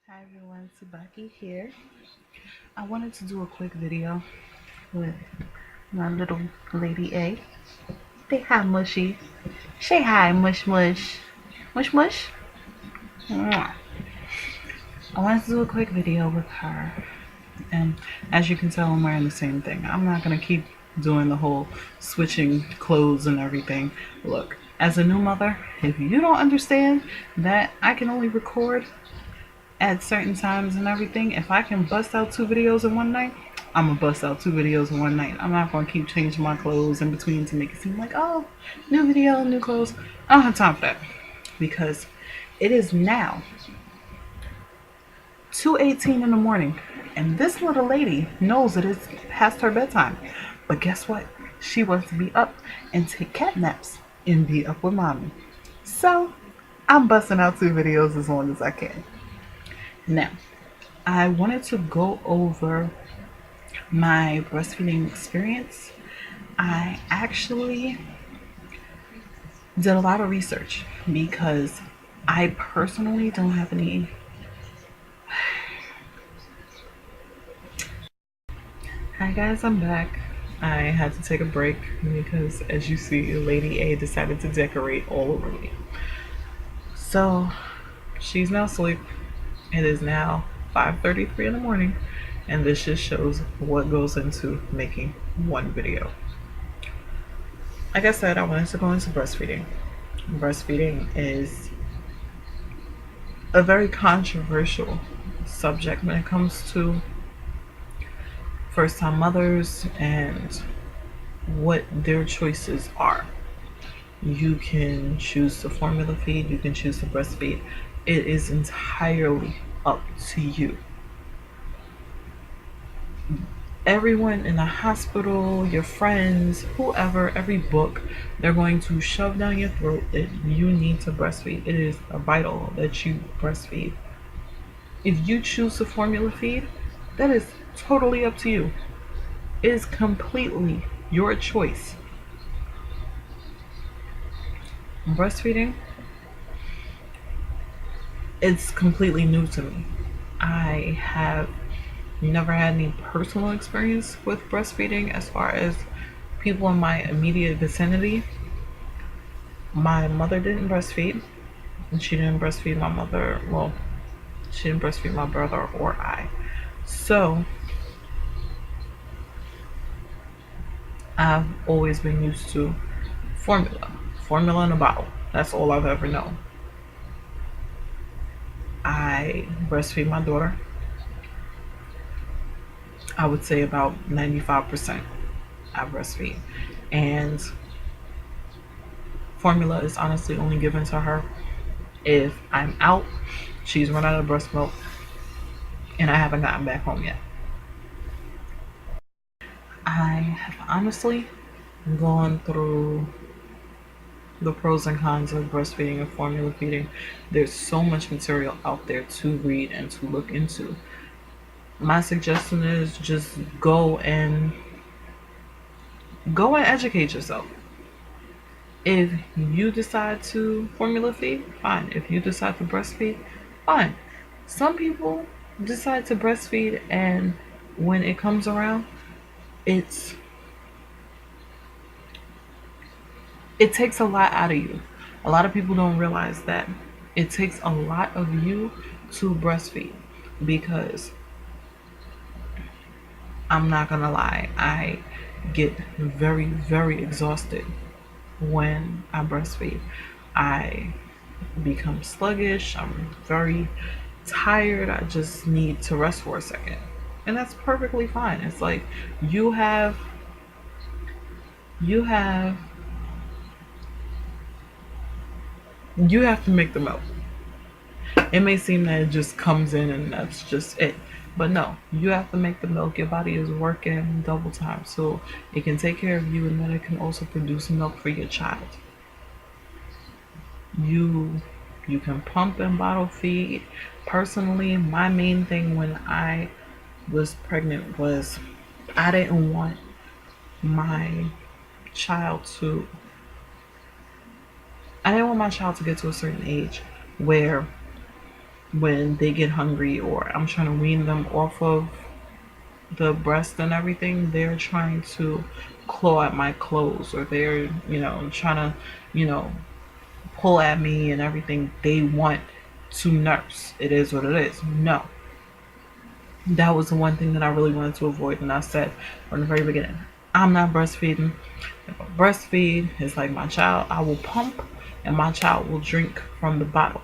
Hi everyone, Tsubaki here. I wanted to do a quick video with my little lady A. Say hi, Mushy. Say hi, Mush Mush. Mush Mush. Mwah. I wanted to do a quick video with her. And as you can tell, I'm wearing the same thing. I'm not going to keep doing the whole switching clothes and everything. Look, as a new mother, if you don't understand that I can only record at certain times and everything, if I can bust out two videos in one night, I'm gonna bust out two videos in one night. I'm not gonna keep changing my clothes in between to make it seem like, oh, new video, new clothes. I don't have time for that because it is now 2:18 in the morning, and this little lady knows it is past her bedtime. But guess what? She wants to be up and take cat naps and be up with mommy. So I'm busting out two videos as long as I can. Now, I wanted to go over my breastfeeding experience. I actually did a lot of research because I personally don't have any. Hi guys, I'm back. I had to take a break because, as you see, Lady A decided to decorate all over me. So she's now asleep. It is now 5:33 in the morning, and this just shows what goes into making one video. Like I said, I wanted to go into breastfeeding. Breastfeeding is a very controversial subject when it comes to first time mothers and what their choices are. You can choose to formula feed, you can choose to breastfeed. It is entirely up to you. Everyone in the hospital, your friends, whoever, every book, they're going to shove down your throat that you need to breastfeed. It is vital that you breastfeed. If you choose to formula feed, that is totally up to you. It is completely your choice. Breastfeeding, it's completely new to me. I have never had any personal experience with breastfeeding as far as people in my immediate vicinity. My mother didn't breastfeed, and she didn't breastfeed my mother. Well, she didn't breastfeed my brother or I. So I've always been used to formula. Formula in a bottle. That's all I've ever known. I breastfeed my daughter. I would say about 95% I breastfeed. And formula is honestly only given to her if I'm out, she's run out of breast milk, and I haven't gotten back home yet. I have honestly gone through the pros and cons of breastfeeding and formula feeding. There's so much material out there to read and to look into. My suggestion is just go and educate yourself. If you decide to formula feed, fine. If you decide to breastfeed, fine. Some people decide to breastfeed, and when it comes around, it's it takes a lot out of you. A lot of people don't realize that it takes a lot of you to breastfeed because I'm not gonna lie, I get very, very exhausted when I breastfeed. I become sluggish, I'm very tired, I just need to rest for a second. And that's perfectly fine. It's like you have you have you have to make the milk. It may seem that it just comes in and that's just it. But no, you have to make the milk. Your body is working double time so it can take care of you and then it can also produce milk for your child. You you can pump and bottle feed. Personally, my main thing when I was pregnant was I didn't want my child to I didn't want my child to get to a certain age where when they get hungry or I'm trying to wean them off of the breast and everything, they're trying to claw at my clothes, or they're, trying to, you know, pull at me and everything. They want to nurse. It is what it is. No. That was the one thing that I really wanted to avoid, and I said from the very beginning, I'm not breastfeeding. If I breastfeed, it's like my child, I will pump and my child will drink from the bottle.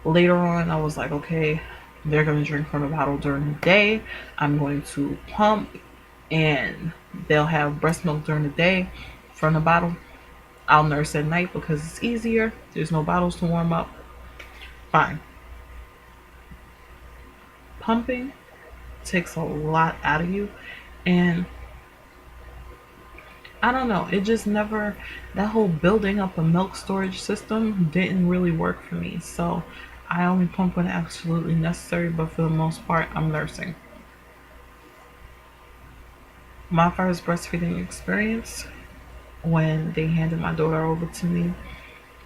Later on, I was like, okay, they're going to drink from the bottle during the day. I'm going to pump and they'll have breast milk during the day from the bottle. I'll nurse at night because it's easier. There's no bottles to warm up. Fine. Pumping takes a lot out of you. And I don't know, it just never, that whole building up a milk storage system didn't really work for me. So I only pump when absolutely necessary, but for the most part, I'm nursing. My first breastfeeding experience, when they handed my daughter over to me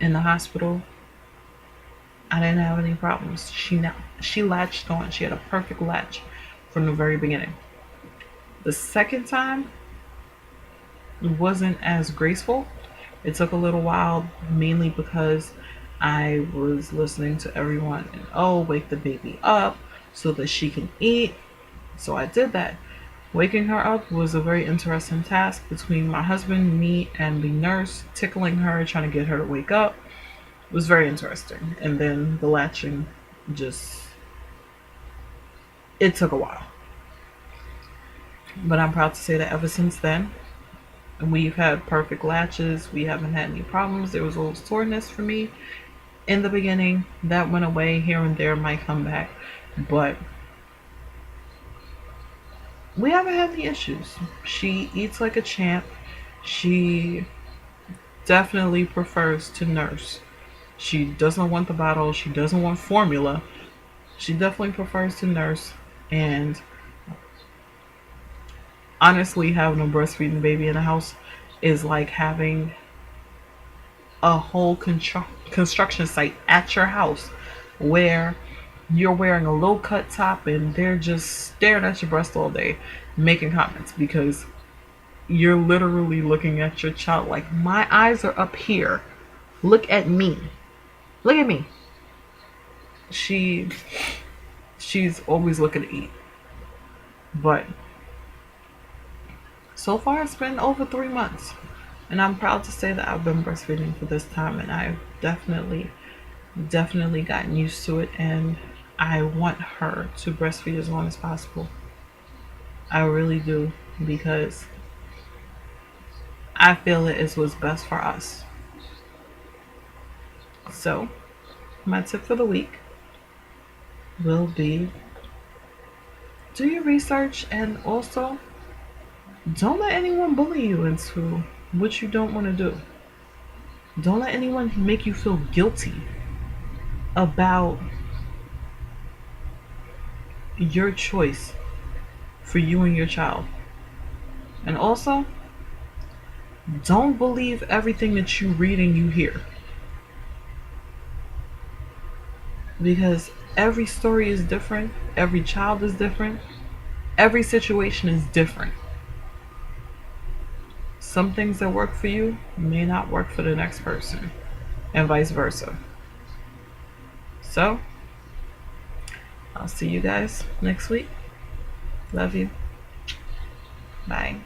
in the hospital, I didn't have any problems. She latched on. She had a perfect latch from the very beginning. The second time wasn't as graceful. It took a little while, mainly because I was listening to everyone and, oh, wake the baby up so that she can eat. So I did that. Waking her up was a very interesting task between my husband, me, and the nurse, tickling her, trying to get her to wake up. It was very interesting. And then the latching just, it took a while. But I'm proud to say that ever since then, we've had perfect latches. We haven't had any problems. There was a little soreness for me in the beginning. That went away. Here and there might come back. But we haven't had any issues. She eats like a champ. She definitely prefers to nurse. She doesn't want the bottle. She doesn't want formula. She definitely prefers to nurse. And honestly, having a breastfeeding baby in the house is like having a whole construction site at your house where you're wearing a low cut top and they're just staring at your breast all day making comments because you're literally looking at your child like, my eyes are up here, look at me, look at me. She's always looking to eat. But so far it's been over 3 months, and I'm proud to say that I've been breastfeeding for this time, and I've definitely gotten used to it, and I want her to breastfeed as long as possible. I really do, because I feel it is what's best for us. So, my tip for the week will be, do your research, and also don't let anyone bully you into what you don't want to do. Don't let anyone make you feel guilty about your choice for you and your child. And also, don't believe everything that you read and you hear. Because every story is different, every child is different, every situation is different. Some things that work for you may not work for the next person, and vice versa. So, I'll see you guys next week. Love you. Bye.